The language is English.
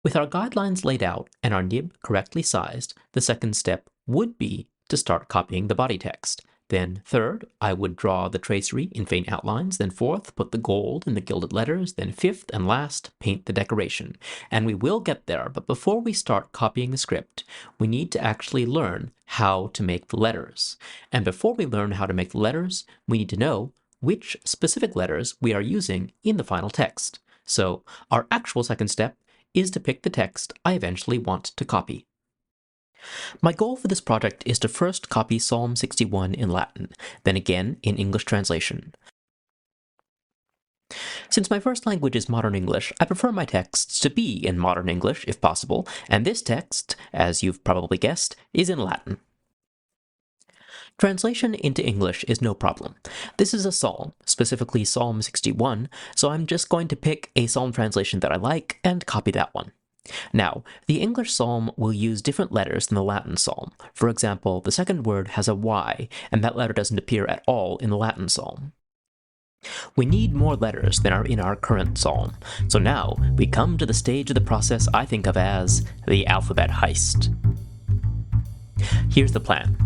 With our guidelines laid out and our nib correctly sized, the second step would be to start copying the body text. Then third, I would draw the tracery in faint outlines. Then fourth, put the gold in the gilded letters. Then fifth and last, paint the decoration. And we will get there, but before we start copying the script, we need to actually learn how to make the letters. And before we learn how to make the letters, we need to know which specific letters we are using in the final text. So our actual second step is to pick the text I eventually want to copy. My goal for this project is to first copy Psalm 61 in Latin, then again in English translation. Since my first language is modern English, I prefer my texts to be in modern English if possible, and this text, as you've probably guessed, is in Latin. Translation into English is no problem. This is a psalm, specifically Psalm 61, so I'm just going to pick a psalm translation that I like and copy that one. Now, the English psalm will use different letters than the Latin psalm. For example, the second word has a Y, and that letter doesn't appear at all in the Latin psalm. We need more letters than are in our current psalm, so now we come to the stage of the process I think of as the alphabet heist. Here's the plan.